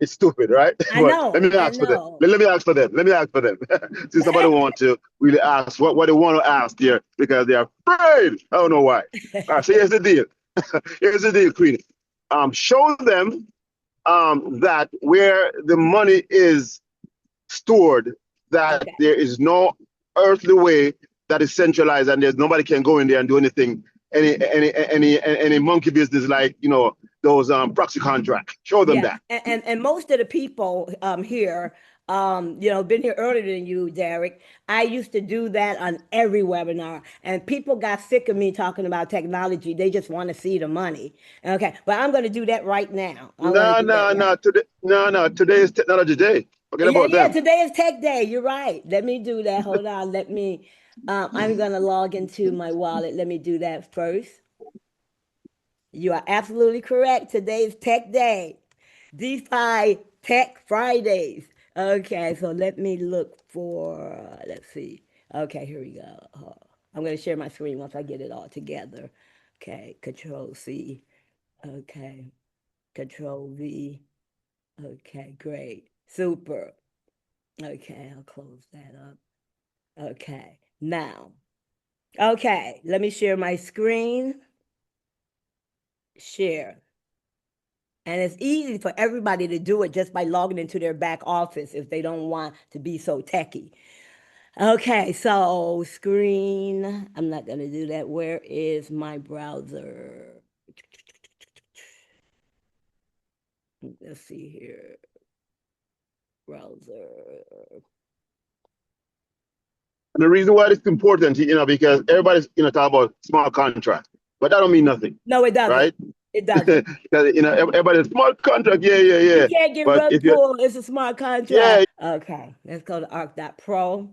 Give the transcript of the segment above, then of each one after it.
It's stupid, right? I But let know, me I ask for them. know. Let me ask for them. Let me ask for them. Since somebody want to really ask what they want to ask here because they're afraid. I don't know why. All right, so here's the deal. Here's the deal, Queen. Show them that where the money is stored, that Okay. there is no earthly way that is centralized, and there's nobody can go in there and do anything, any monkey business like those proxy contracts. Show them Yeah, that. and most of the people here, been here earlier than you, Derek. I used to do that on every webinar, and people got sick of me talking about technology. They just want to see the money. Okay, but I'm going to do that right now. I want to No, do that no, right. no. Today, no, no. Today is technology day. Forget Yeah, about yeah. them. Today is Tech Day. You're right. Let me do that. Hold on. Let me. I'm going to log into my wallet. Let me do that first. You are absolutely correct. Today is Tech Day. DeFi Tech Fridays. Okay, so let me look for, let's see. Okay, here we go. I'm going to share my screen once I get it all together. Okay, Control C. Okay, Control V. Okay, great. Super. Okay, I'll close that up. Okay, now. Okay, let me share my screen. Share. And it's easy for everybody to do it just by logging into their back office if they don't want to be so techy. Okay, so screen. I'm not going to do that. Where is my browser? Let's see here. Browser. And the reason why it's important, because everybody's talking about smart contract, but that don't mean nothing, No, it doesn't. right? It doesn't. Because everybody's smart contract, yeah, yeah, You yeah. can't get But rug if you, pull. It's a smart yeah, contract. Okay, let's go to arc.pro.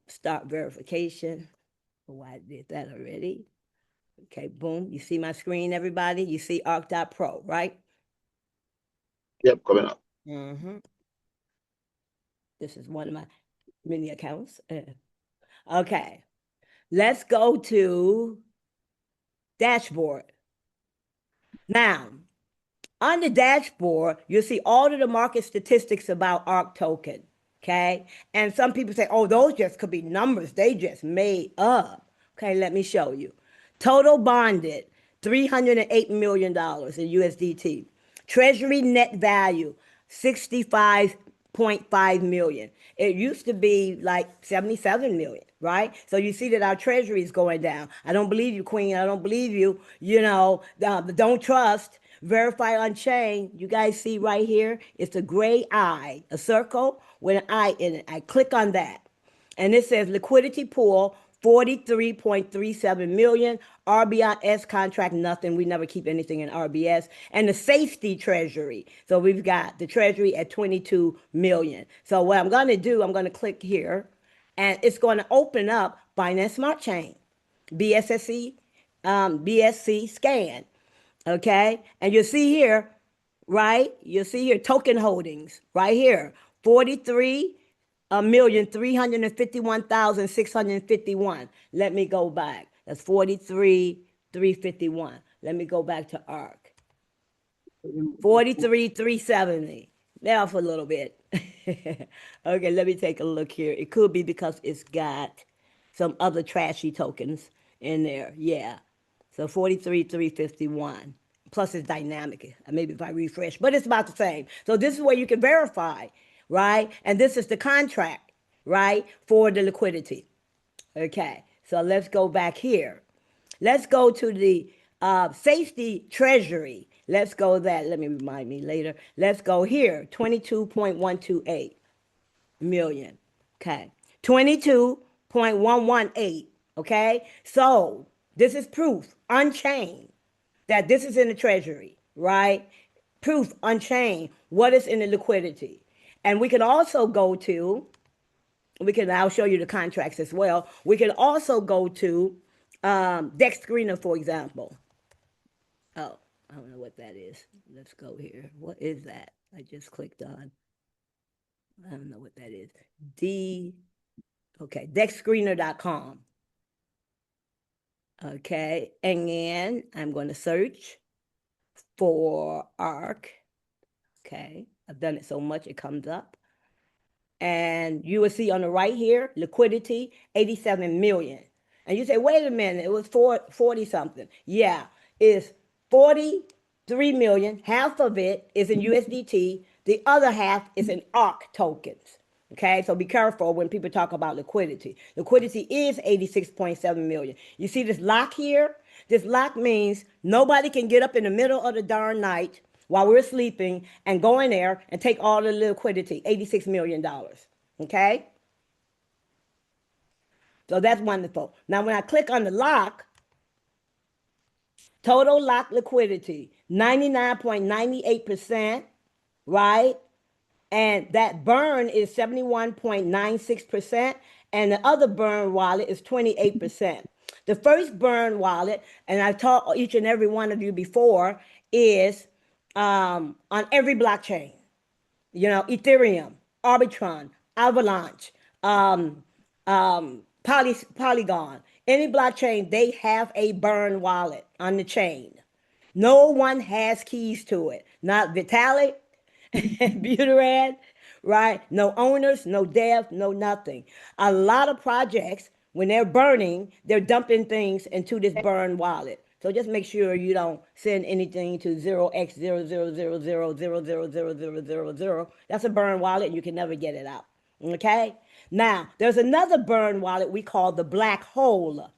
Start verification. Oh, I did that already. Okay, boom. You see my screen, everybody? You see arc.pro, right? yep, coming up. Mm-hmm. This is one of my mini accounts. Okay, let's go to dashboard. Now, on the dashboard, you'll see all of the market statistics about ARC token. Okay, and some people say, oh, those just could be numbers they just made up. Okay, let me show you. Total bonded, $308 million in USDT. Treasury net value, 65.5 million. It used to be like 77 million, right? So you see that our treasury is going down. I don't believe you, Queen. I don't believe you. Don't trust. Verify on chain. You guys see right here, it's a gray eye, a circle with an eye in it. I click on that. And it says liquidity pool 43.37 million. RBIS contract, nothing. We never keep anything in RBS. And the safety treasury. So we've got the treasury at 22 million. So what I'm going to do, I'm going to click here and it's going to open up Binance Smart Chain, BSSC, BSC scan. Okay. And you'll see here, right? You'll see here token holdings right here 43,351,651. Let me go back. That's 43,351. Let me go back to ARC. 43,370. Now for a little bit. Okay, let me take a look here. It could be because it's got some other trashy tokens in there. Yeah. So 43,351. Plus it's dynamic. Maybe if I refresh, but it's about the same. So this is where you can verify, right? And this is the contract, right? For the liquidity. Okay. So let's go back here. Let's go to the safety treasury. Let's go that. Let me remind me later. Let's go here. 22.128 million. Okay. 22.118. Okay. So this is proof on chain that this is in the treasury, right? Proof on chain what is in the liquidity. And we can also go to, I'll show you the contracts as well. We can also go to Dex Screener, for example. Oh, I don't know what that is. Let's go here. What is that? I just clicked on. I don't know what that is. Okay, dexscreener.com. Okay, and then I'm going to search for ARC. Okay, I've done it so much it comes up. And you will see on the right here, liquidity, 87 million. And you say, wait a minute, it was 40 something. Yeah, it's 43 million. Half of it is in USDT. The other half is in ARC tokens. Okay, so be careful when people talk about liquidity. Liquidity is 86.7 million. You see this lock here? This lock means nobody can get up in the middle of the darn night while we're sleeping and go in there and take all the liquidity, $86 million. Okay? So that's wonderful. Now, when I click on the lock, total lock liquidity, 99.98%, right? And that burn is 71.96%, and the other burn wallet is 28%. The first burn wallet, and I've taught each and every one of you before, is on every blockchain. You know, Ethereum, Arbitron, Avalanche, Polygon. Any blockchain, they have a burn wallet on the chain. No one has keys to it. Not Vitalik, Buterin, right? No owners, no dev, no nothing. A lot of projects, when they're burning, they're dumping things into this burn wallet. So just make sure you don't send anything to 0x0000000000. That's a burn wallet and you can never get it out. Okay? Now, there's another burn wallet we call the black hole.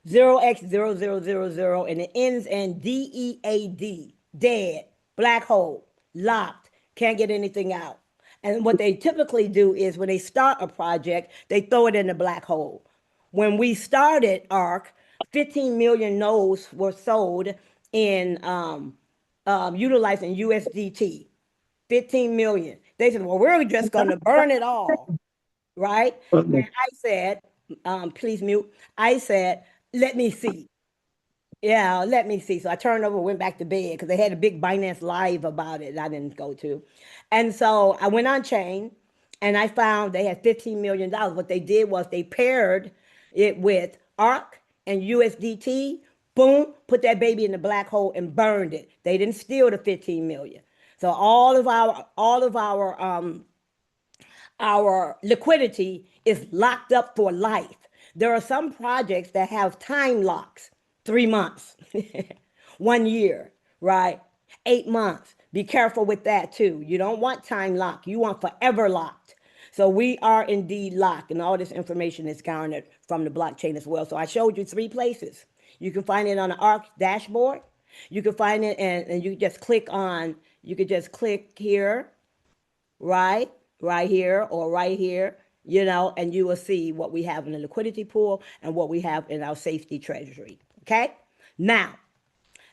0x0000, and it ends in DEAD, dead, black hole, locked, can't get anything out. And what they typically do is when they start a project, they throw it in the black hole. When we started ARC, 15 million nodes were sold in utilizing USDT. 15 million. They said, well, we're just going to burn it all, right? And I said, please mute. I said, let me see. Yeah, let me see. So I turned over, went back to bed because they had a big Binance Live about it. I didn't go to. And so I went on chain and I found they had $15 million. What they did was they paired it with ARC and USDT. Boom, put that baby in the black hole and burned it. They didn't steal the 15 million. So all of our liquidity is locked up for life. There are some projects that have time locks, 3 months, 1 year, right? 8 months. Be careful with that too. You don't want time lock. You want forever locked. So we are indeed locked, and all this information is garnered from the blockchain as well. So I showed you 3 places. You can find it on the ARC dashboard. You can find it and you just click on, you could just click here, right? Right here or right here, you know, and you will see what we have in the liquidity pool and what we have in our safety treasury. Okay? Now,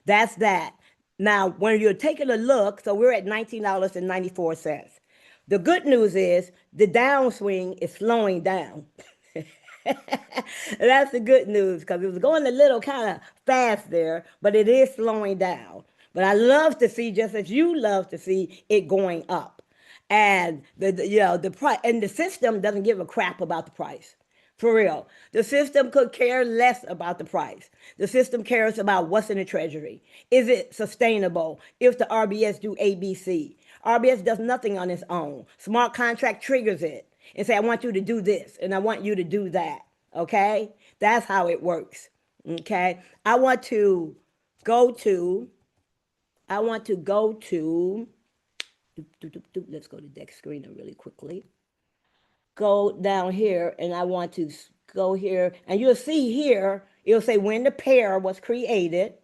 that's that. Now, when you're taking a look, so we're at $19.94. The good news is the downswing is slowing down. That's the good news because it was going a little kind of fast there, but it is slowing down. But I love to see, just as you love to see, it going up. And the price, and the system doesn't give a crap about the price. For real. The system could care less about the price. The system cares about what's in the treasury. Is it sustainable? If the RBS do ABC. RBS does nothing on its own. Smart contract triggers it and say, I want you to do this and I want you to do that. Okay? That's how it works. Okay? I want to go to, let's go to deck screener really quickly. Go down here and I want to go here and you'll see here, it'll say when the pair was created,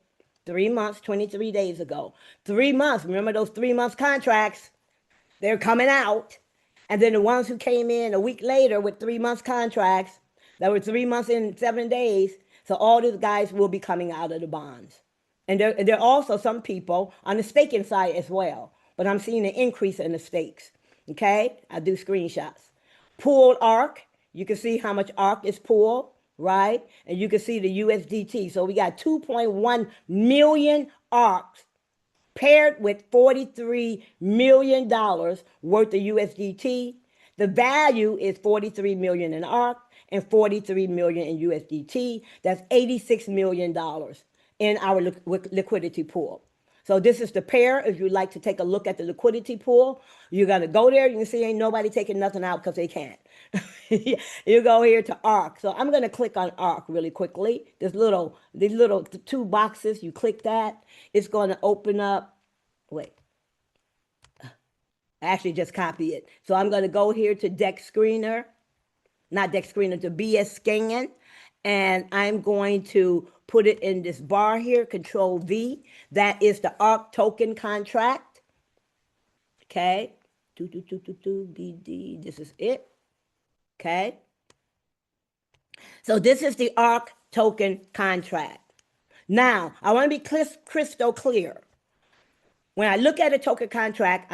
3 months, 23 days ago. 3 months, remember those 3 months contracts? They're coming out. And then the ones who came in a week later with 3 months contracts, that were 3 months and 7 days. So all these guys will be coming out of the bonds. And there are also some people on the staking side as well. But I'm seeing an increase in the stakes. Okay? I do screenshots. Pooled ARC. You can see how much ARC is pooled, right? And you can see the USDT. So we got 2.1 million ARCs paired with $43 million worth of USDT. The value is 43 million in ARC and 43 million in USDT. That's $86 million in our liquidity pool. So this is the pair. If you'd like to take a look at the liquidity pool, you got to go there. You can see ain't nobody taking nothing out because they can't. You go here to ARC. So I'm going to click on ARC really quickly. These little two boxes, you click that. It's going to open up. Wait. I actually just copy it. So I'm going to go here to Deck Screener. Not Deck Screener, to BS Scan. And I'm going to put it in this bar here, Control V. That is the ARC token contract. Okay. BD. This is it. Okay. So this is the ARC token contract. Now, I want to be crystal clear. When I look at a token contract,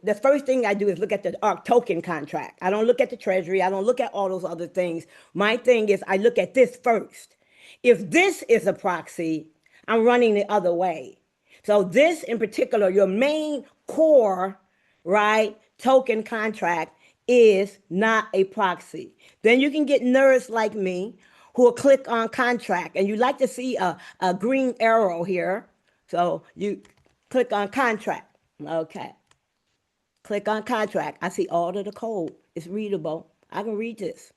the first thing I do is look at the ARC token contract. I don't look at the treasury. I don't look at all those other things. My thing is I look at this first. If this is a proxy, I'm running the other way. So this in particular, your main core, right, token contract is not a proxy. Then you can get nerds like me who will click on contract, and you like to see a green arrow here. So you click on contract. Okay. Click on contract. I see all of the code. It's readable. I can read this.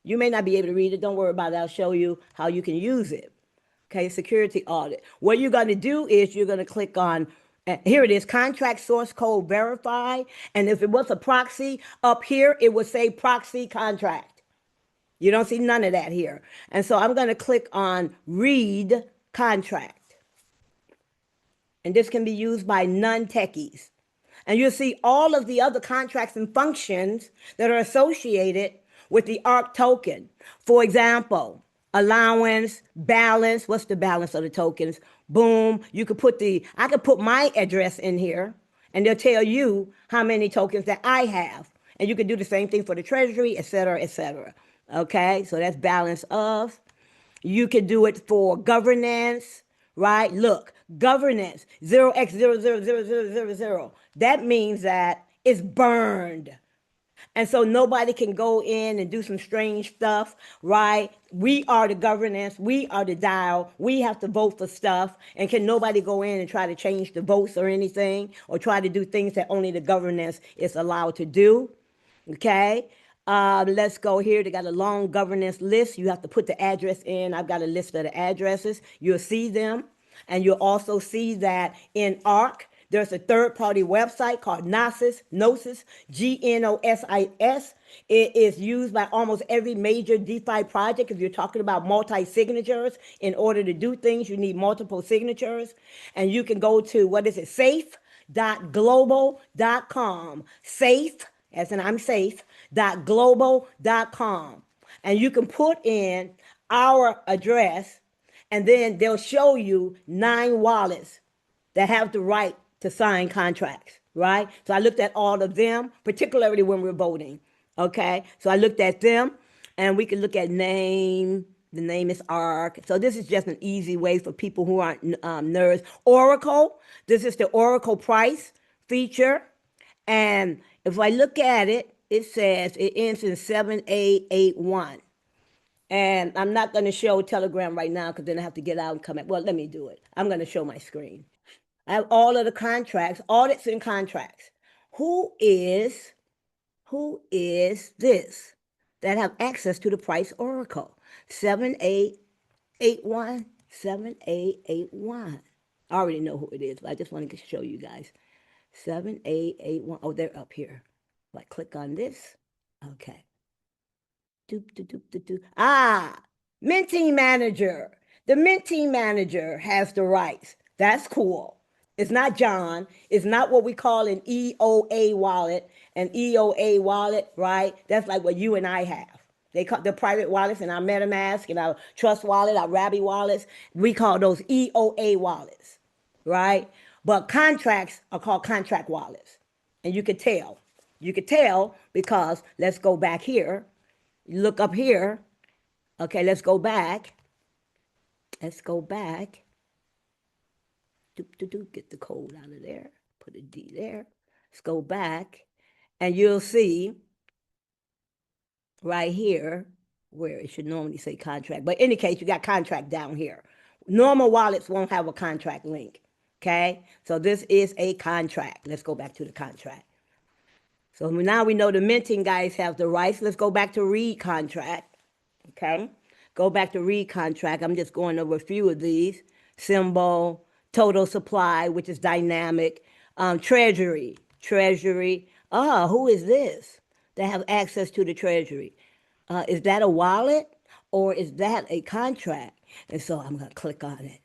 You may not be able to read it. Don't worry about it. I'll show you how you can use it. Okay, security audit. What you're going to do is you're going to click on, here it is, contract source code verify. And if it was a proxy, up here, it would say proxy contract. You don't see none of that here. And so I'm going to click on read contract. And this can be used by non-techies. And you'll see all of the other contracts and functions that are associated with the ARC token. For example, allowance, balance. What's the balance of the tokens? Boom. You could put I could put my address in here and they'll tell you how many tokens that I have. And you can do the same thing for the treasury, et cetera, et cetera. Okay, so that's balance of. You can do it for governance, right? Look, governance, 0x0000000. That means that it's burned. And so nobody can go in and do some strange stuff, right? We are the governance. We are the DAO. We have to vote for stuff. And can nobody go in and try to change the votes or anything or try to do things that only the governance is allowed to do? Okay. Let's go here. They got a long governance list. You have to put the address in. I've got a list of the addresses. You'll see them. And you'll also see that in ARC, there's a third-party website called Gnosis, Gnosis. It is used by almost every major DeFi project. If you're talking about multi-signatures, in order to do things, you need multiple signatures. And you can go to, what is it, safe.global.com. Safe, as in I'm safe.global.com. And you can put in our address, and then they'll show you 9 wallets that have the right to sign contracts, right? So I looked at all of them, particularly when we're voting, okay? So I looked at them, and we can look at name. The name is ARC. So this is just an easy way for people who aren't nerds. Oracle, this is the Oracle price feature. And if I look at it, it says it ends in 7881. And I'm not going to show Telegram right now because then I have to get out and come back. Well, let me do it. I'm going to show my screen. I have all of the contracts, audits and contracts. Who is this that have access to the price oracle? 7881, 7881. I already know who it is, but I just wanted to show you guys. 7881. Oh, they're up here. If I click on this, okay. Minting manager. The minting manager has the rights. That's cool. It's not John. It's not what we call an EOA wallet. An EOA wallet, right? That's like what you and I have. They call the private wallets and our MetaMask and our Trust wallet, our Rabby wallets. We call those EOA wallets, right? But contracts are called contract wallets. And you could tell. You could tell because let's go back here. Look up here. Okay, let's go back. Let's go back. Get the code out of there. Put a D there. Let's go back. And you'll see right here where it should normally say contract. But in any case, you got contract down here. Normal wallets won't have a contract link. Okay, so this is a contract. Let's go back to the contract. So now we know the minting guys have the rights. Let's go back to read contract. Okay, go back to read contract. I'm just going over a few of these. Symbol, total supply, which is dynamic. Treasury. Who is this that have access to the treasury? Is that a wallet or is that a contract? And so I'm going to click on it.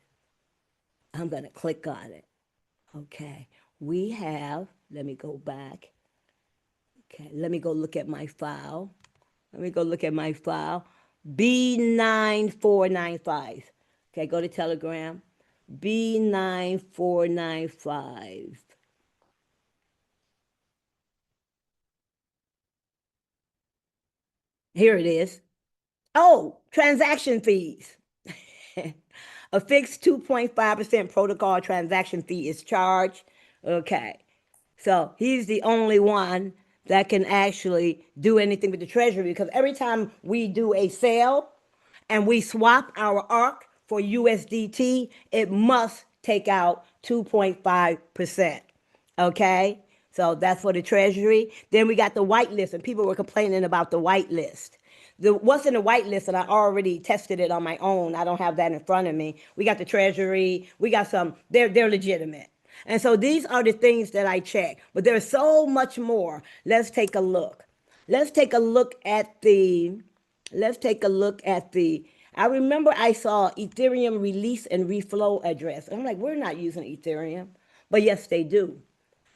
Okay, we have, let me go back. Okay, let me go look at my file. B9495. Okay, go to Telegram. B9495. Here it is. Oh, transaction fees. A fixed 2.5% protocol transaction fee is charged. Okay. So he's the only one that can actually do anything with the treasury, because every time we do a sale and we swap our ARC for USDT, it must take out 2.5%. Okay? So that's for the treasury. Then we got the whitelist, and people were complaining about the whitelist. What's in the whitelist, and I already tested it on my own. I don't have that in front of me. We got the treasury. We got some, they're legitimate. And so these are the things that I check, but there's so much more. Let's take a look. Let's take a look at the, I remember I saw Ethereum release and reflow address. I'm like, we're not using Ethereum, but yes, they do.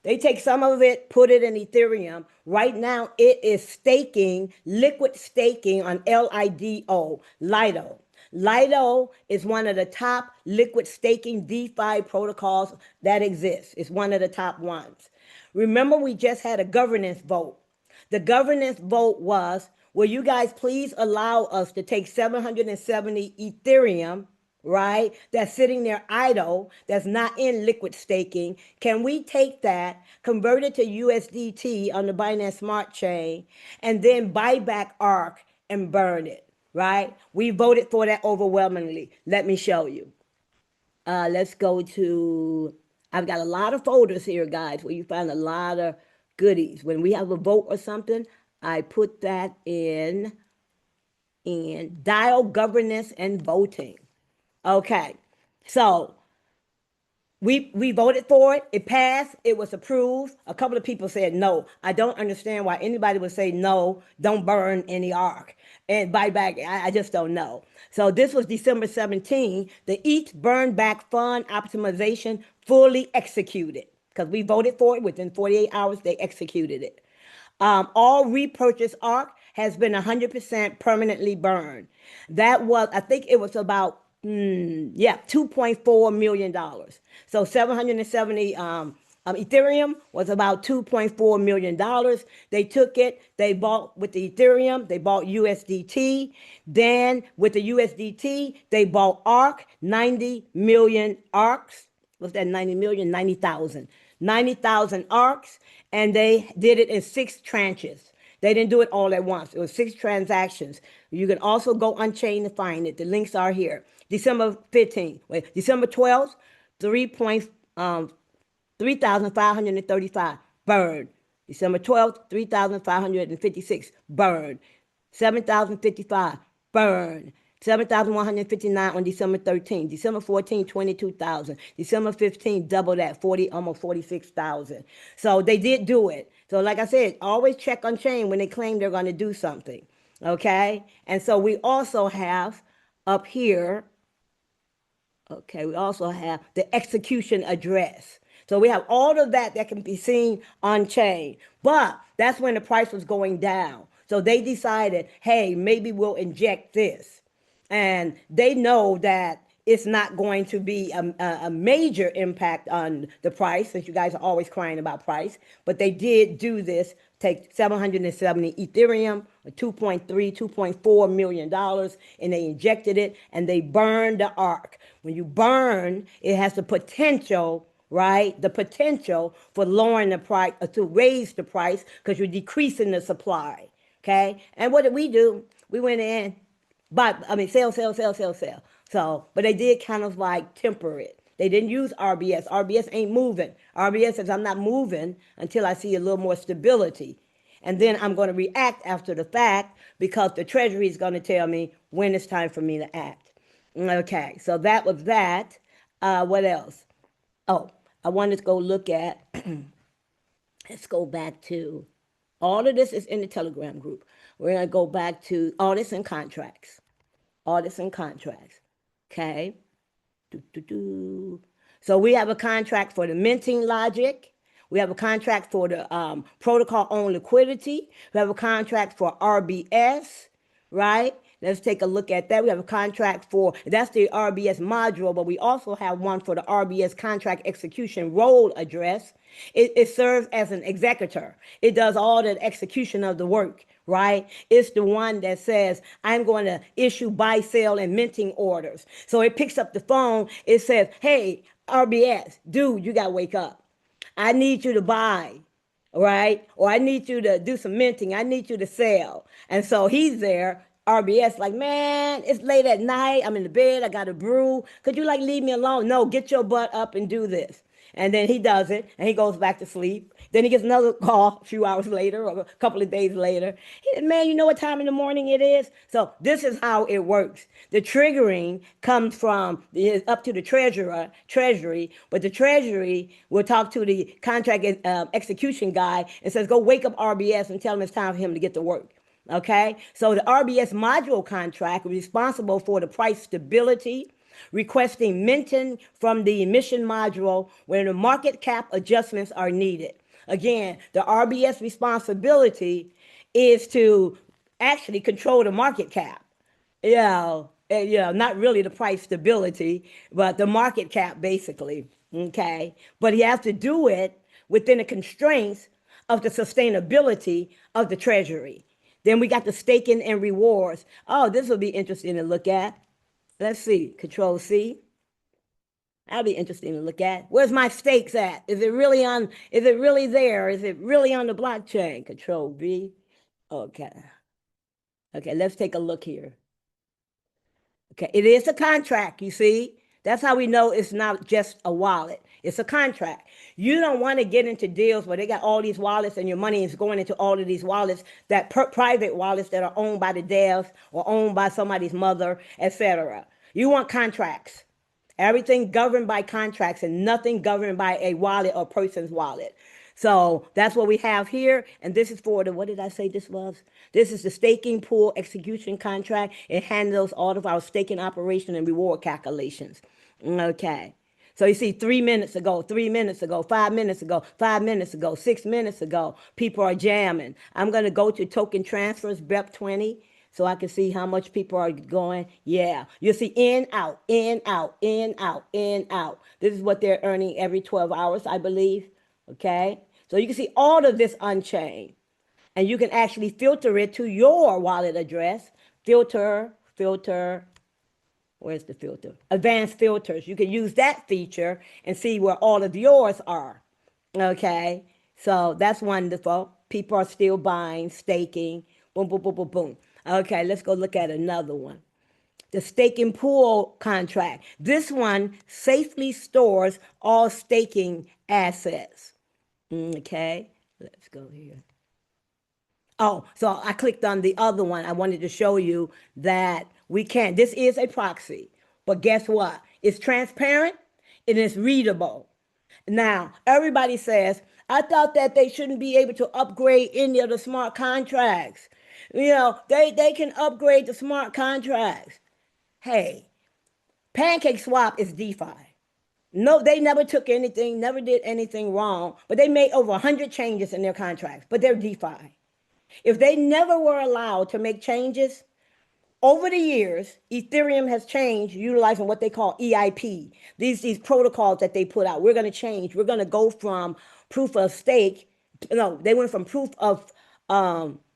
They take some of it, put it in Ethereum. Right now, it is staking, liquid staking on LIDO, Lido. Lido is one of the top liquid staking DeFi protocols that exists. It's one of the top ones. Remember, we just had a governance vote. The governance vote was, will you guys please allow us to take 770 Ethereum, right? That's sitting there idle, that's not in liquid staking. Can we take that, convert it to USDT on the Binance Smart Chain, and then buy back ARC and burn it, right? We voted for that overwhelmingly. Let me show you. Let's go to, I've got a lot of folders here, guys, where you find a lot of goodies. When we have a vote or something, I put that in DAO governance and voting. Okay, so we voted for it. It passed. It was approved. A couple of people said no. I don't understand why anybody would say no, don't burn any ARC and buy back. I just don't know. So this was December 17. The ETH burn back fund optimization fully executed, because we voted for it. Within 48 hours, they executed it. All repurchased ARC has been 100% permanently burned. That was, I think it was about, $2.4 million. So 770 Ethereum was about $2.4 million. They took it, they bought with the Ethereum, they bought USDT. Then with the USDT, they bought ARC, 90 million ARCs. What's that, 90 million? 90,000. 90,000 ARCs, and they did it in 6 tranches. They didn't do it all at once. It was 6 transactions. You can also go onchain to find it. The links are here. December 12th, 3,535 burned. December 12th, 3,556 burned. 7,055 burned. 7,159 on December 13th. December 14th, 22,000. December 15th, double that, almost 46,000. So they did do it. So like I said, always check on chain when they claim they're going to do something. Okay? And so we also have up here, okay, we also have the execution address. So we have all of that can be seen on chain. But that's when the price was going down. So they decided, hey, maybe we'll inject this. And they know that it's not going to be a major impact on the price, since you guys are always crying about price. But they did do this, take 770 Ethereum, $2.4 million, and they injected it, and they burned the ARC. When you burn, it has the potential, right? The potential for lowering the price, or to raise the price, because you're decreasing the supply, okay? And what did we do? We went in, sell. So, but they did kind of like temper it. They didn't use RBS. RBS ain't moving. RBS says, I'm not moving until I see a little more stability. And then I'm going to react after the fact because the Treasury is going to tell me when it's time for me to act. Okay, so that was that. What else? Oh, I wanted to go look at, let's go back to, all of this is in the Telegram group. We're going to go back to audits and contracts. Audits and contracts. Okay. So we have a contract for the minting logic. We have a contract for the protocol on liquidity. We have a contract for RBS, right? Let's take a look at that. We have a contract for, that's the RBS module, but we also have one for the RBS contract execution role address. It serves as an executor. It does all the execution of the work, right? It's the one that says, I'm going to issue buy, sell, and minting orders. So it picks up the phone. It says, hey, RBS, dude, you got to wake up. I need you to buy, right? Or I need you to do some minting. I need you to sell. And so he's there. RBS like, man, it's late at night. I'm in the bed. I got a brew. Could you like leave me alone? No, get your butt up and do this. And then he does it and he goes back to sleep. Then he gets another call a few hours later or a couple of days later. He said, man, you know what time in the morning it is? So this is how it works. The triggering comes from up to the treasury, but the treasury will talk to the contract execution guy and says, go wake up RBS and tell him it's time for him to get to work. Okay, so the RBS module contract is responsible for the price stability, requesting minting from the emission module when the market cap adjustments are needed. Again, the RBS responsibility is to actually control the market cap. Not really the price stability, but the market cap basically. Okay, but he has to do it within the constraints of the sustainability of the treasury. Then we got the staking and rewards. Oh, this will be interesting to look at. Let's see, Control C. That'll be interesting to look at. Where's my stakes at? Is it really there? Is it really on the blockchain? Control V. Okay. Okay, let's take a look here. Okay, it is a contract, you see? That's how we know it's not just a wallet. It's a contract. You don't want to get into deals where they got all these wallets and your money is going into all of these wallets, that private wallets that are owned by the devs or owned by somebody's mother, etc. You want contracts. Everything governed by contracts and nothing governed by a wallet or person's wallet. So that's what we have here. And this is for the, what did I say this was? This is the staking pool execution contract. It handles all of our staking operation and reward calculations. Okay. So you see 3 minutes ago, 3 minutes ago, 5 minutes ago, 5 minutes ago, 6 minutes ago, people are jamming. I'm going to go to token transfers, BEP20, so I can see how much people are going. Yeah, you'll see in, out, in, out, in, out, in, out. This is what they're earning every 12 hours, I believe. Okay, so you can see all of this on-chain. And you can actually filter it to your wallet address. Filter, where's the filter? Advanced filters. You can use that feature and see where all of yours are. Okay, so that's wonderful. People are still buying, staking, boom, boom, boom, boom, boom. Okay, let's go look at another one. The staking pool contract. This one safely stores all staking assets. Okay, let's go here. Oh, so I clicked on the other one. I wanted to show you that we can. This is a proxy, but guess what? It's transparent and it's readable. Now, everybody says, I thought that they shouldn't be able to upgrade any of the smart contracts. They can upgrade the smart contracts. Hey, PancakeSwap is DeFi. No, they never took anything, never did anything wrong, but they made over 100 changes in their contracts, but they're DeFi. If they never were allowed to make changes, over the years, Ethereum has changed utilizing what they call EIP, these protocols that they put out. We're going to change. We're going to go from proof of stake. No, they went from proof of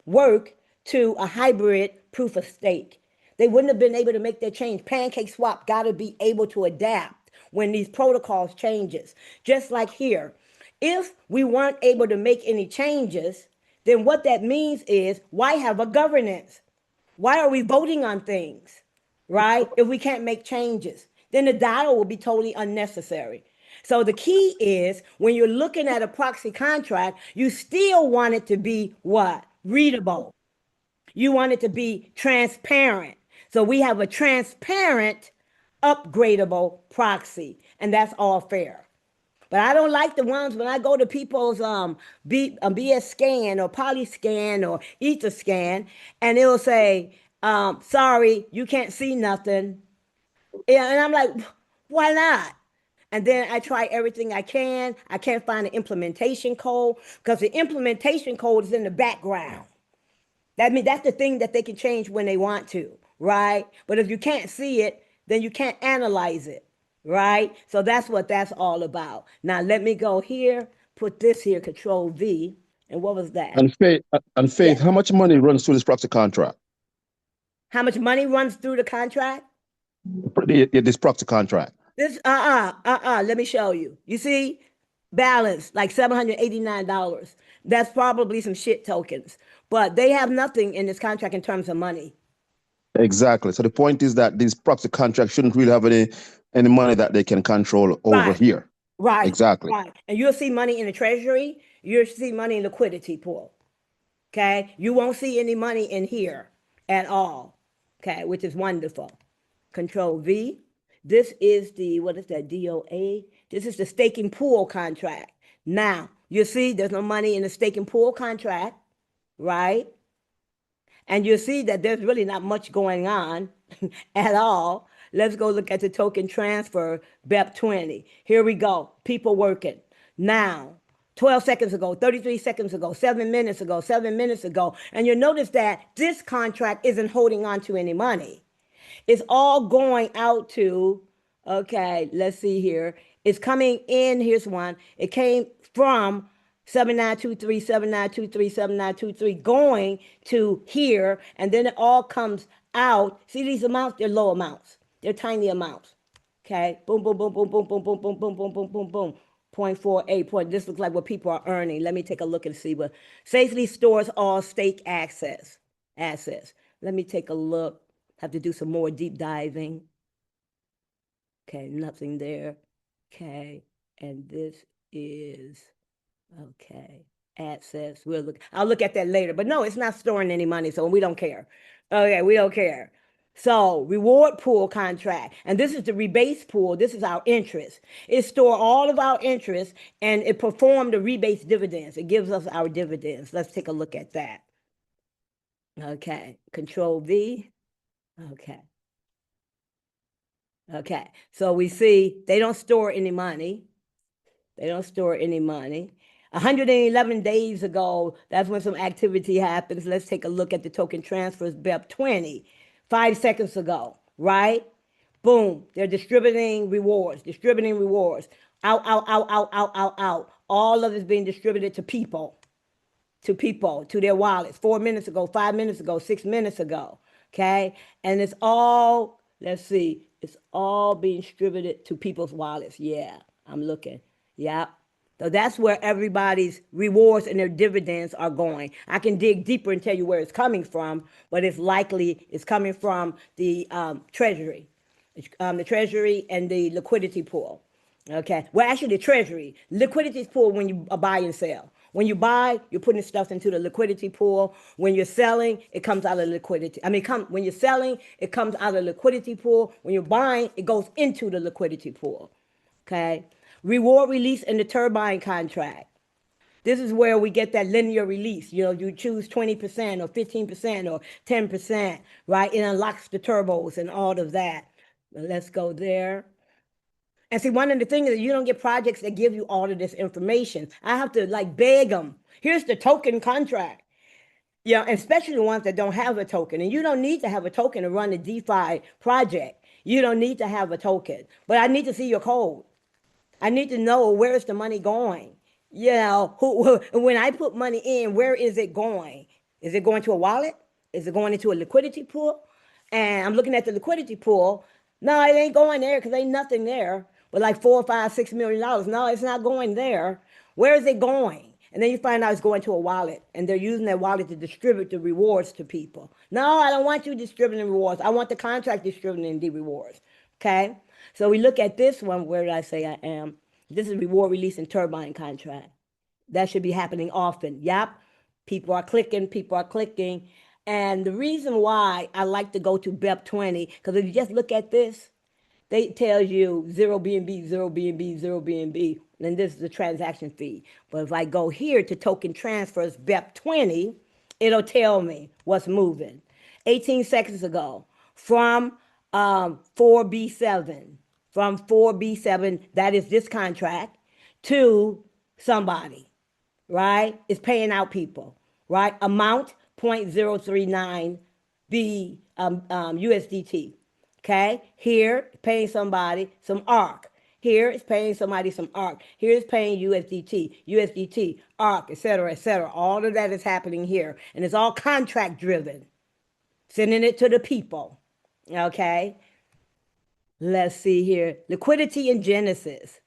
work to a hybrid proof of stake. They wouldn't have been able to make that change. PancakeSwap got to be able to adapt when these protocols changes. Just like here, if we weren't able to make any changes, then what that means is, why have a governance? Why are we voting on things, right? If we can't make changes. then the DAO will be totally unnecessary. So the key is when you're looking at a proxy contract, you still want it to be what? Readable. You want it to be transparent. So we have a transparent, upgradable proxy, and that's all fair. But I don't like the ones when I go to people's BS scan or poly scan or ether scan, and it'll say, sorry, you can't see nothing. Yeah, and I'm like, why not? And then I try everything I can. I can't find the implementation code because the implementation code is in the background. That means that's the thing that they can change when they want to, right? But if you can't see it, then you can't analyze it, right? So that's what that's all about. Now let me go here, put this here, Control V, and what was that? And Faith, Yes. how much money runs through this proxy contract? How much money runs through the contract? This proxy contract. This let me show you. You see, balance like $789. That's probably some shit tokens, but they have nothing in this contract in terms of money. Exactly. So the point is that these proxy contracts shouldn't really have any money that they can control over here. Right. Exactly. Right. And you'll see money in the treasury. You'll see money in liquidity pool. Okay. You won't see any money in here at all. Okay. Which is wonderful. Control V. This is the, what is that? DOA. This is the staking pool contract. Now, you see there's no money in the staking pool contract, right? And you'll see that there's really not much going on at all. Let's go look at the token transfer, BEP20. Here we go. People working. Now, 12 seconds ago, 33 seconds ago, 7 minutes ago, 7 minutes ago. And you'll notice that this contract isn't holding on to any money. It's all going out to, okay, let's see here. It's coming in, here's one. It came from 7923, 7923, 7923, going to here, and then it all comes out. See these amounts? They're low amounts. They're tiny amounts. Okay, boom, boom, boom, boom, boom, boom, boom, boom, boom, boom, boom, boom, boom. 0.48 point. This looks like what people are earning. Let me take a look and see what safely stores all stake assets. Let me take a look. Have to do some more deep diving. Okay, nothing there. Okay, and this is, okay, assets. I'll look at that later, but no, it's not storing any money, so we don't care. Okay, we don't care. So reward pool contract, and this is the rebase pool. This is our interest. It stores all of our interest, and it performs the rebase dividends. It gives us our dividends. Let's take a look at that. Okay, Control V. Okay. Okay, so we see they don't store any money. They don't store any money. 111 days ago, that's when some activity happens. Let's take a look at the token transfers, BEP20. 5 seconds ago, right? Boom, they're distributing rewards. Out, out, out, out, out, out, out. All of it's being distributed to people, to their wallets. 4 minutes ago, 5 minutes ago, 6 minutes ago, okay? And it's all, let's see, it's all being distributed to people's wallets. Yeah, I'm looking. Yep. So that's where everybody's rewards and their dividends are going. I can dig deeper and tell you where it's coming from, but it's likely it's coming from the treasury and the liquidity pool. Okay. Well, actually, the treasury. Liquidity pool when you buy and sell. When you buy, you're putting stuff into the liquidity pool. When you're selling, it comes out of liquidity. When you're selling, it comes out of the liquidity pool. When you're buying, it goes into the liquidity pool. Okay. Reward release in the turbine contract. This is where we get that linear release. You know, you choose 20% or 15% or 10%, right? It unlocks the turbos and all of that. Let's go there. And see, one of the things is you don't get projects that give you all of this information. I have to like beg them. Here's the token contract. Yeah, especially the ones that don't have a token. And you don't need to have a token to run a DeFi project. You don't need to have a token. But I need to see your code. I need to know where is the money going. You know, when I put money in, where is it going? Is it going to a wallet? Is it going into a liquidity pool? And I'm looking at the liquidity pool. No, it ain't going there because ain't nothing there. But like $4, $5, $6 million. No, it's not going there. Where is it going? And then you find out it's going to a wallet, and they're using that wallet to distribute the rewards to people. No, I don't want you distributing rewards. I want the contract distributing the rewards. Okay. So we look at this one. Where did I say I am? This is reward release and turbine contract. That should be happening often. Yep. People are clicking. And the reason why I like to go to DEPP20, because if you just look at this, they tell you 0 BNB, 0 BNB, 0 BNB, and this is the transaction fee. But if I go here to token transfers, DEPP20, it'll tell me what's moving. 18 seconds ago, from 4B7, that is this contract, to somebody, right? It's paying out people, right? Amount 0.039 B USDT. Okay, here paying somebody some ARC. Here it's paying somebody some ARC. Here it's paying USDT, ARC, etc., etc. All of that is happening here, and it's all contract driven. Sending it to the people. Okay, let's see here. Liquidity in Genesis.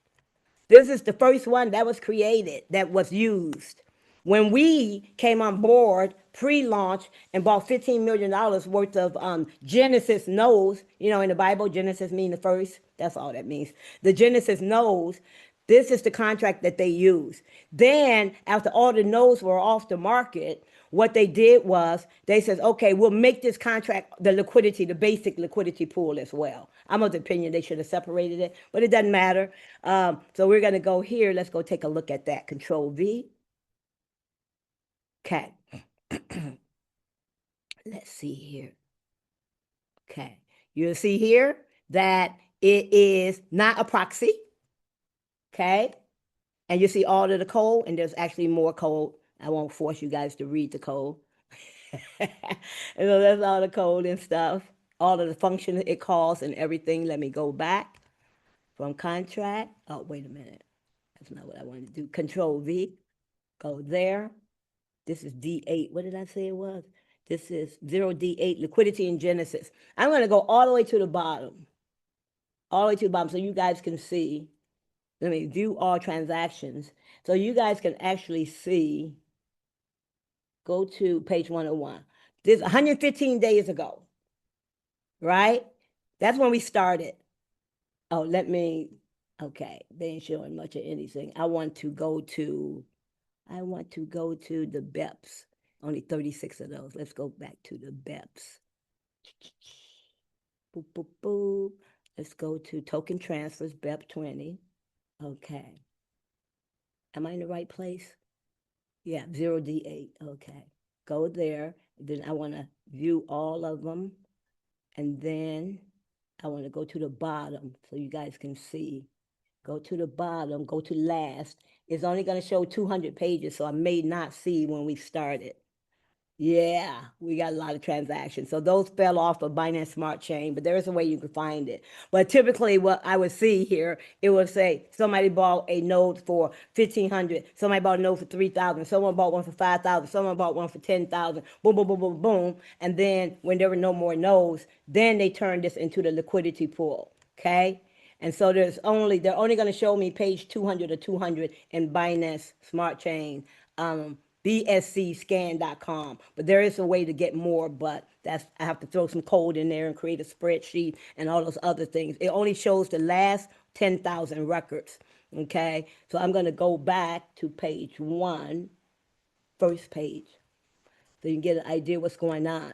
This is the first one that was created, that was used. When we came on board pre-launch and bought $15 million worth of Genesis nodes, in the Bible, Genesis means the first. That's all that means. The Genesis nodes, this is the contract that they use. Then, after all the nodes were off the market, what they did was they said, okay, we'll make this contract the liquidity, the basic liquidity pool as well. I'm of the opinion they should have separated it, but it doesn't matter. So we're going to go here. Let's go take a look at that. Control V. Okay. Let's see here. Okay. You'll see here that it is not a proxy. Okay. And you see all of the code, and there's actually more code. I won't force you guys to read the code. And so that's all the code and stuff, all of the functions it calls and everything. Let me go back from contract. Oh, wait a minute. That's not what I wanted to do. Control V, go there. This is D8. What did I say it was? This is 0D8, liquidity in Genesis. I'm going to go all the way to the bottom. All the way to the bottom so you guys can see. Let me view all transactions. So you guys can actually see. Go to page 101. This 115 days ago, right? That's when we started. Oh, okay, they ain't showing much of anything. I want to go to the BEPS. Only 36 of those. Let's go back to the BEPS. Boop, boop, boop. Let's go to token transfers, BEP20. Okay. Am I in the right place? Yeah, 0D8. Okay. Go there. Then I want to view all of them. And then I want to go to the bottom so you guys can see. Go to the bottom, go to last. It's only going to show 200 pages, so I may not see when we started. Yeah, we got a lot of transactions. So those fell off of Binance Smart Chain, but there is a way you can find it. But typically what I would see here, it would say somebody bought a node for 1,500, somebody bought a node for 3,000, someone bought one for 5,000, someone bought one for 10,000, boom, boom, boom, boom, boom. And then when there were no more nodes, then they turned this into the liquidity pool, okay? And so they're only going to show me page 200 or 200 in Binance Smart Chain. bscscan.com, but there is a way to get more, but I have to throw some code in there and create a spreadsheet and all those other things. It only shows the last 10,000 records. Okay, so I'm going to go back to page 1, first page, so you can get an idea what's going on.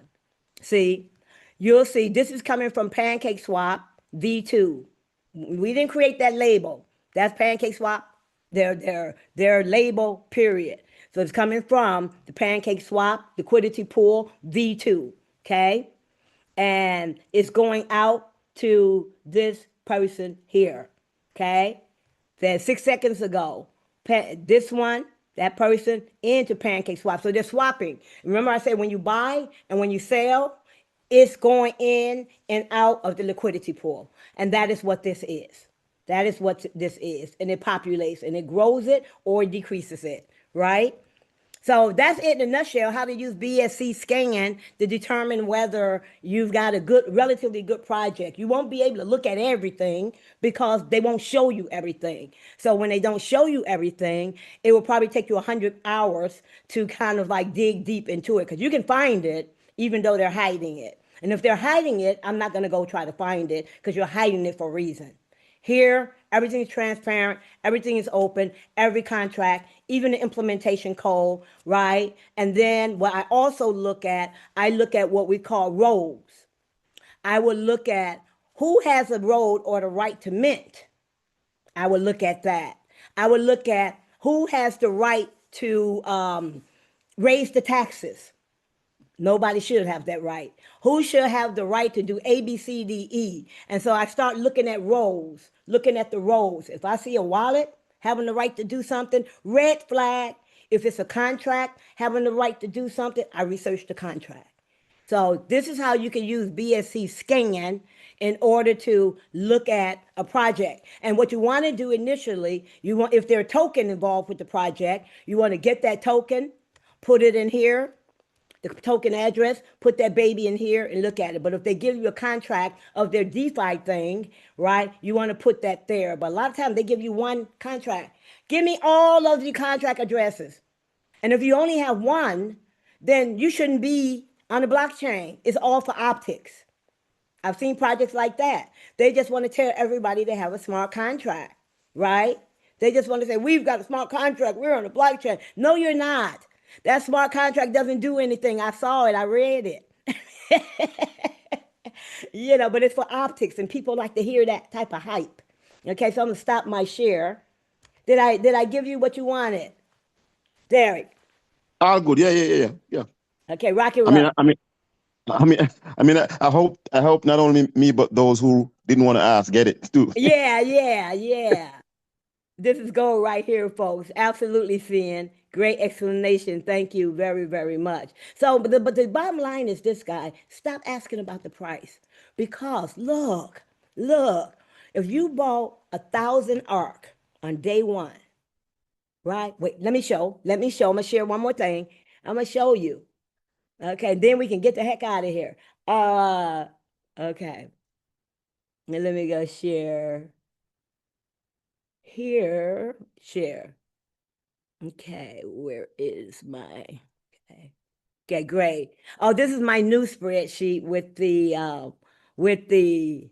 See, you'll see this is coming from PancakeSwap V2. We didn't create that label. That's PancakeSwap, their label, period. So it's coming from the PancakeSwap liquidity pool V2, okay? And it's going out to this person here, okay? Then 6 seconds ago, this one, that person, into PancakeSwap. So they're swapping. Remember I said when you buy and when you sell, it's going in and out of the liquidity pool. And that is what this is. That is what this is. And it populates and it grows it or it decreases it, right? So that's it in a nutshell, how to use BSC scan to determine whether you've got a relatively good project. You won't be able to look at everything because they won't show you everything. So when they don't show you everything, it will probably take you 100 hours to kind of like dig deep into it because you can find it even though they're hiding it. And if they're hiding it, I'm not going to go try to find it because you're hiding it for a reason. Here, everything is transparent, everything is open, every contract, even the implementation code, right? And then what I also look at, I look at what we call roles. I would look at who has a road or the right to mint. I would look at that. I would look at who has the right to raise the taxes. Nobody should have that right. Who should have the right to do A, B, C, D, E? And so I start looking at roles, looking at the roles. If I see a wallet having the right to do something, red flag. If it's a contract having the right to do something, I research the contract. So this is how you can use BSC scan in order to look at a project. And what you want to do initially, you want, if there's a token involved with the project, you want to get that token, put it in here, the token address, put that baby in here and look at it. But if they give you a contract of their DeFi thing, right, you want to put that there. But a lot of times they give you one contract. Give me all of the contract addresses. And if you only have one, then you shouldn't be on the blockchain. It's all for optics. I've seen projects like that. They just want to tell everybody they have a smart contract, right? They just want to say, we've got a smart contract. We're on the blockchain. No, you're not. That smart contract doesn't do anything. I saw it. I read it. You know, but it's for optics, and people like to hear that type of hype. Okay, so I'm going to stop my share. Did I give you what you wanted? Derek? All good. Yeah. Okay, rock it up. I hope not only me, but those who didn't want to ask get it too. Yeah. This is gold right here, folks. Absolutely, Finn. Great explanation. Thank you very, very much. So, but the bottom line is this, guy. Stop asking about the price. Because look, if you bought 1,000 ARK on day one, right? Wait, let me show. I'm gonna share one more thing. I'm gonna show you. Okay, then we can get the heck out of here. Okay. Now let me go share. Here, share. Okay, where is my, okay, great. Oh, this is my new spreadsheet with the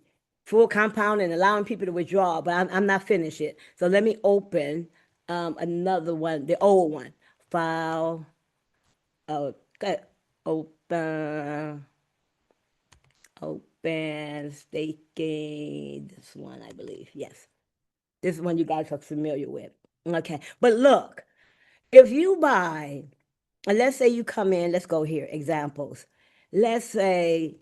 full compound and allowing people to withdraw, but I'm not finished yet. So let me open another one, the old one. File, okay, open staking, this one, I believe, yes. This is one you guys are familiar with. Okay, but look, if you buy, and let's say you come in, let's go here, examples. Let's say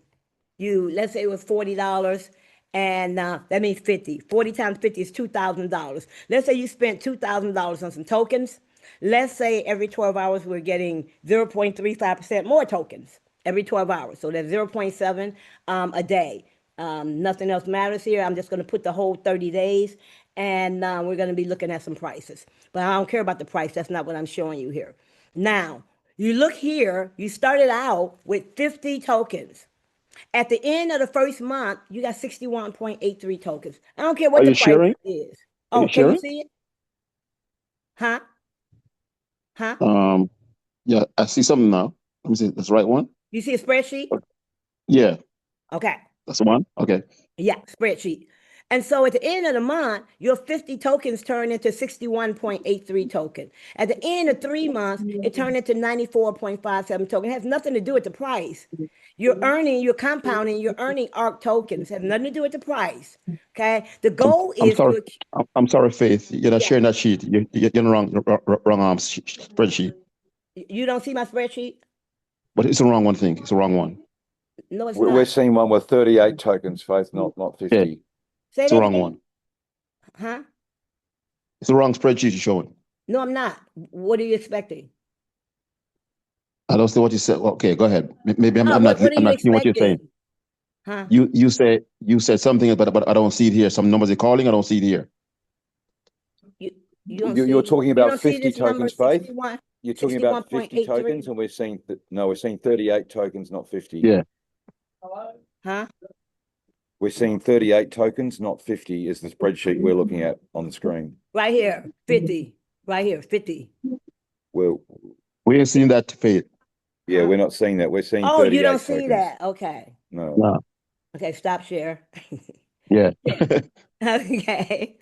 it was $40, and that means 50. 40 times 50 is $2,000. Let's say you spent $2,000 on some tokens. Let's say every 12 hours we're getting 0.35% more tokens every 12 hours. So that's 0.7 a day. Nothing else matters here. I'm just going to put the whole 30 days, and we're going to be looking at some prices. But I don't care about the price. That's not what I'm showing you here. Now, you look here, you started out with 50 tokens. At the end of the first month, you got 61.83 tokens. I don't care what the price is. Oh, can you see it? Huh? Yeah, I see something now. Let me see. That's the right one. You see a spreadsheet? Yeah. Okay. That's the one? Okay. Yeah, spreadsheet. And so at the end of the month, your 50 tokens turn into 61.83 token. At the end of 3 months, it turned into 94.57 token. It has nothing to do with the price. You're compounding, you're earning ARK tokens. It has nothing to do with the price. Okay. The goal is I'm sorry, Faith. You're not sharing that sheet. You're getting wrong spreadsheet. You don't see my spreadsheet? But it's the wrong one thing. It's the wrong one. No, it's not. We're seeing one with 38 tokens, Faith, not 50. Yeah. Say it's the wrong one. Huh? It's the wrong spreadsheet you're showing. No, I'm not. What are you expecting? I don't see what you said. Okay, go ahead. Maybe I'm not seeing what you're saying. Huh? You said something, but I don't see it here. Some numbers you're calling, I don't see it here. You're talking about 50 tokens, Faith? 61, you're talking about 50 tokens, and we're seeing 38 tokens, not 50. Yeah. Huh? We're seeing 38 tokens, not 50 is the spreadsheet we're looking at on the screen. Right here, 50. Right here, 50. We're seeing that, Faith. Yeah, we're not seeing that. We're seeing 38 you don't tokens. see that. Okay. No. No. Okay, stop share. Yeah. Okay.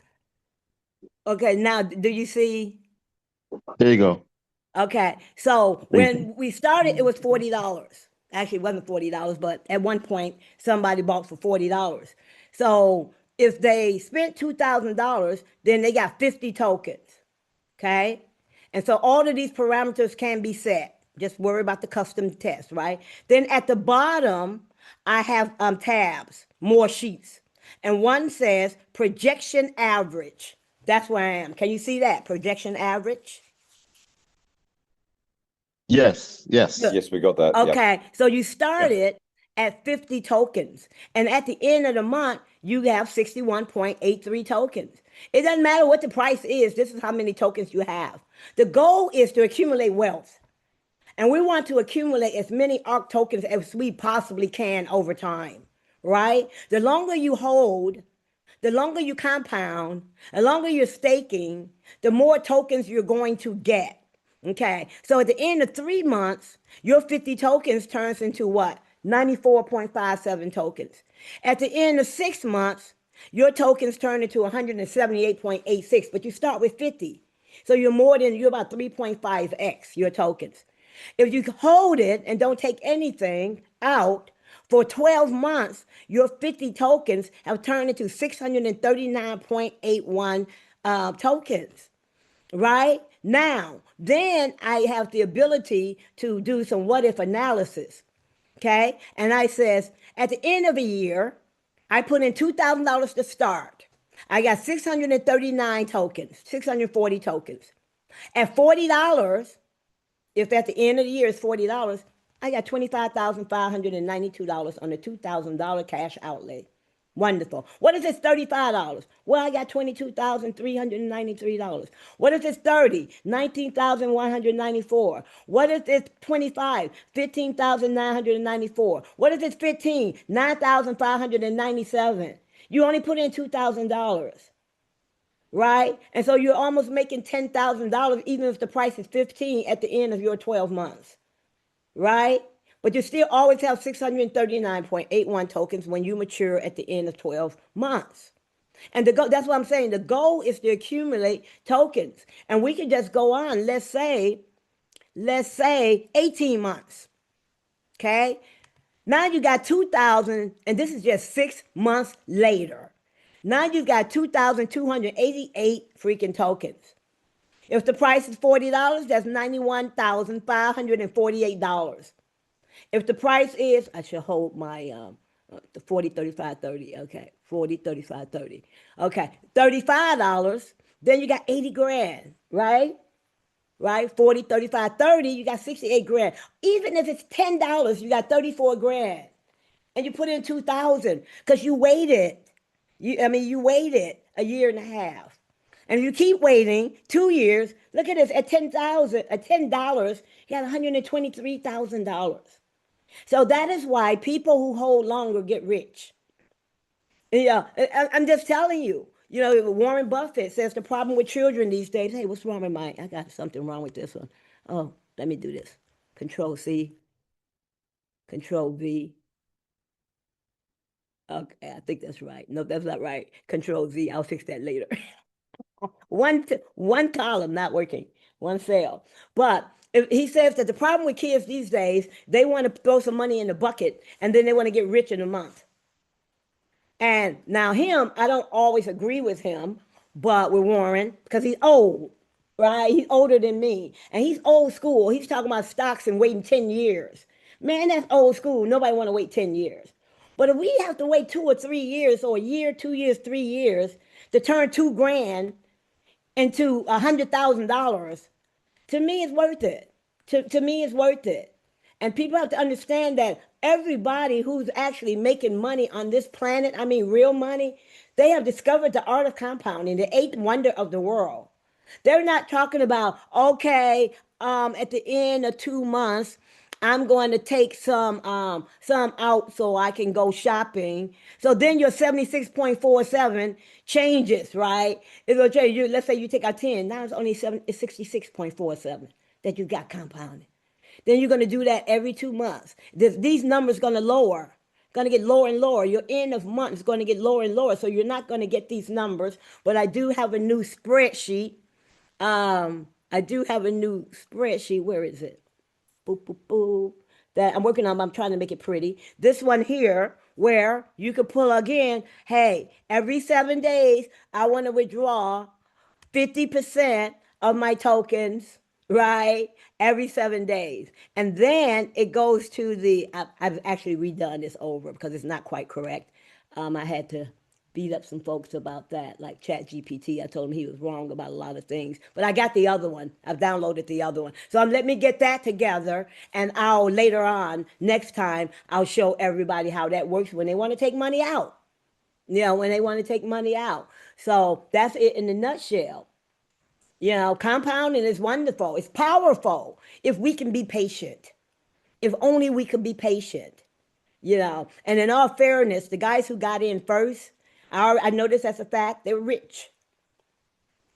Okay, now do you see? There you go. Okay, so Thank you. when we started, it was $40. Actually, it wasn't $40, but at one point, somebody bought for $40. So if they spent $2,000, then they got 50 tokens. Okay, and so all of these parameters can be set. Just worry about the custom test, right? Then at the bottom, I have tabs, more sheets, and one says projection average. That's where I am. Can you see that projection average? Yes. Yes. Good. Yes, we got that. Yep. Okay, so you started at 50 tokens, and at the end of the month, you have 61.83 tokens. It doesn't matter what the price is, this is how many tokens you have. The goal is to accumulate wealth, and we want to accumulate as many ARC tokens as we possibly can over time, right? The longer you hold, the longer you compound, the longer you're staking, the more tokens you're going to get. Okay, so at the end of 3 months, your 50 tokens turns into what? 94.57 tokens. At the end of 6 months, your tokens turn into 178.86, but you start with 50. So you're about 3.5x your tokens. If you hold it and don't take anything out for 12 months, your 50 tokens have turned into 639.81 tokens. Right? Now, then I have the ability to do some what if analysis. Okay? And I says, at the end of a year, I put in $2,000 to start. I got 639 tokens, 640 tokens. At $40, if at the end of the year it's $40, I got $25,592 on the $2,000 cash outlay. Wonderful. What if it's $35? Well, I got $22,393. What if it's 30? $19,194. What if it's 25? $15,994. What if it's 15? $9,597. You only put in $2,000. Right? And so you're almost making $10,000 even if the price is 15 at the end of your 12 months. Right? But you still always have 639.81 tokens when you mature at the end of 12 months. And that's what I'm saying. The goal is to accumulate tokens. And we can just go on, let's say 18 months. Okay? Now you got 2,000, and this is just 6 months later. Now you've got 2,288 freaking tokens. If the price is $40, that's $91,548. If the price is, I should hold my the 40, 35, 30. Okay, 40, 35, 30. Okay, $35, then you got 80 grand, right? Right? 40, 35, 30, you got 68 grand. Even if it's $10, you got 34 grand. And you put in 2,000 because you waited. You waited a year and a half. And if you keep waiting 2 years, look at this, at $10, you got $123,000. So that is why people who hold longer get rich. Yeah, I'm just telling you. Warren Buffett says the problem with children these days. Hey, what's wrong with mine? I got something wrong with this one. Oh, let me do this. Control C, Control V. Okay, I think that's right. No, that's not right. Control Z. I'll fix that later. One column not working. One cell. But he says that the problem with kids these days, they want to throw some money in the bucket and then they want to get rich in a month. And now I don't always agree with him, but with Warren, because he's old, right? He's older than me. And he's old school. He's talking about stocks and waiting 10 years. Man, that's old school. Nobody want to wait 10 years. But if we have to wait 2 or 3 years, or a year, 2 years, 3 years to turn $2,000 into $100,000, to me it's worth it. To me it's worth it. And people have to understand that everybody who's actually making money on this planet, I mean real money, they have discovered the art of compounding, the eighth wonder of the world. They're not talking about, okay, at the end of 2 months, I'm going to take some out so I can go shopping. So then your 76.47 changes, right? It'll change. Let's say you take out 10. Now it's only 66.47 that you got compounded. Then you're going to do that every 2 months. These numbers going to lower. going to get lower and lower. Your end of month is going to get lower and lower. So you're not going to get these numbers. But I do have a new spreadsheet. I do have a new spreadsheet. Where is it? Boop, boop, boop. That I'm working on. I'm trying to make it pretty. This one here, where you could pull again. Hey, every 7 days, I want to withdraw 50% of my tokens, right? Every 7 days. And then it goes to I've actually redone this over because it's not quite correct. I had to beat up some folks about that, like Chat GPT. I told him he was wrong about a lot of things. But I got the other one. I've downloaded the other one. So let me get that together, and I'll later on, next time, I'll show everybody how that works when they want to take money out. When they want to take money out. So that's it in a nutshell. Compounding is wonderful. It's powerful if we can be patient. If only we could be patient. And in all fairness, the guys who got in first, I know this as a fact, they're rich.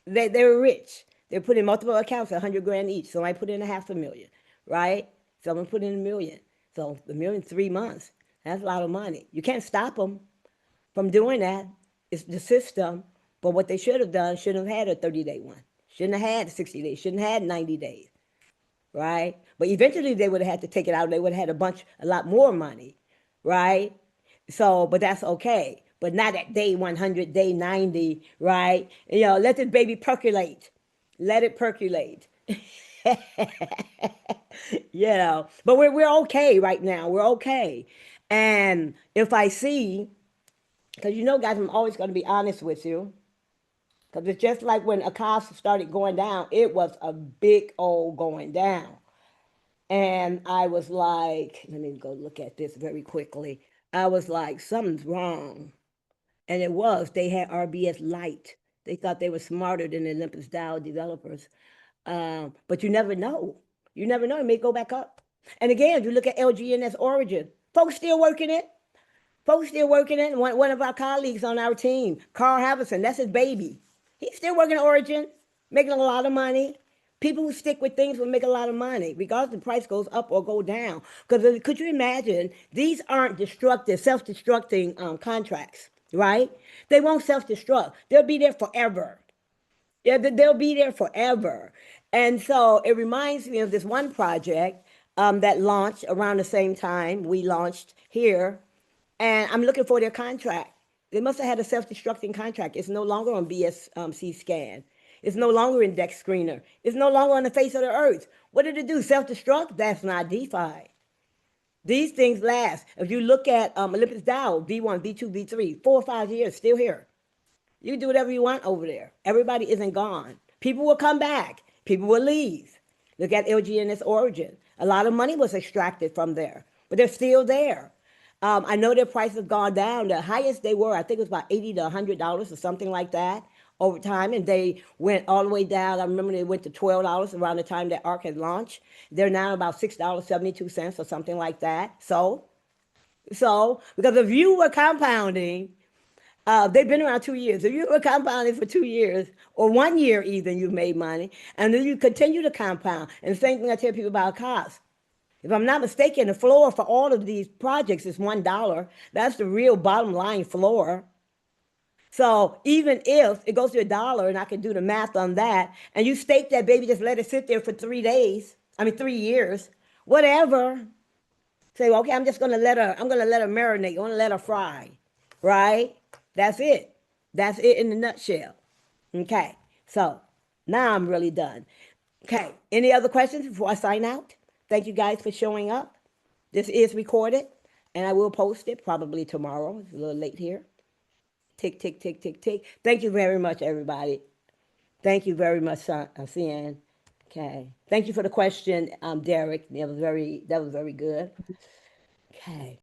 They were rich. They're putting multiple accounts, 100 grand each. So I put in $500,000, right? Someone put in $1 million. So $1 million, 3 months. That's a lot of money. You can't stop them from doing that. It's the system. But what they should have done, shouldn't have had a 30-day one. Shouldn't have had 60 days. Shouldn't have had 90 days, right? But eventually they would have had to take it out. They would have had a lot more money, right? So, but that's okay. But not at day 100, day 90, right? Let this baby percolate. Let it percolate. But we're okay right now. We're okay. And if I see, because guys, I'm always going to be honest with you. Because it's just like when Acosta started going down, it was a big old going down. And I was like, let me go look at this very quickly. I was like, something's wrong. And it was. They had RBS Lite. They thought they were smarter than the Olympus DAO developers. But you never know. You never know. It may go back up. And again, if you look at LGNS Origin, folks still working it. Folks still working it. One of our colleagues on our team, Carl Havison, that's his baby. He's still working Origin, making a lot of money. People who stick with things will make a lot of money, regardless if the price goes up or go down. Because could you imagine, these aren't destructive, self-destructing contracts, right? They won't self-destruct. They'll be there forever. Yeah, they'll be there forever. And so it reminds me of this one project that launched around the same time we launched here. And I'm looking for their contract. They must have had a self-destructing contract. It's no longer on BSC scan. It's no longer in Dex Screener. It's no longer on the face of the earth. What did it do? Self-destruct? That's not DeFi. These things last. If you look at Olympus DAO, V1, V2, V3, 4 or 5 years, still here. You can do whatever you want over there. Everybody isn't gone. People will come back. People will leave. Look at LGNS Origin. A lot of money was extracted from there, but they're still there. I know their prices have gone down. The highest they were, I think it was about $80 to $100 or something like that over time. And they went all the way down. I remember they went to $12 around the time that ARK had launched. They're now about $6.72 or something like that. So, because if you were compounding, they've been around 2 years. If you were compounding for 2 years or 1 year even, you've made money. And then you continue to compound. And the same thing I tell people about cost. If I'm not mistaken, the floor for all of these projects is $1. That's the real bottom line floor. So even if it goes to $1, and I can do the math on that, and you stake that baby, just let it sit there for 3 years, whatever. Say, well, okay, I'm gonna let her marinate. I'm gonna let her fry, right? That's it. That's it in a nutshell. Okay, so now I'm really done. Okay, any other questions before I sign out? Thank you guys for showing up. This is recorded, and I will post it probably tomorrow. It's a little late here. Tick, tick, tick, tick, tick. Thank you very much, everybody. Thank you very much, Cian. Okay. Thank you for the question, Derek. That was very good. Okay.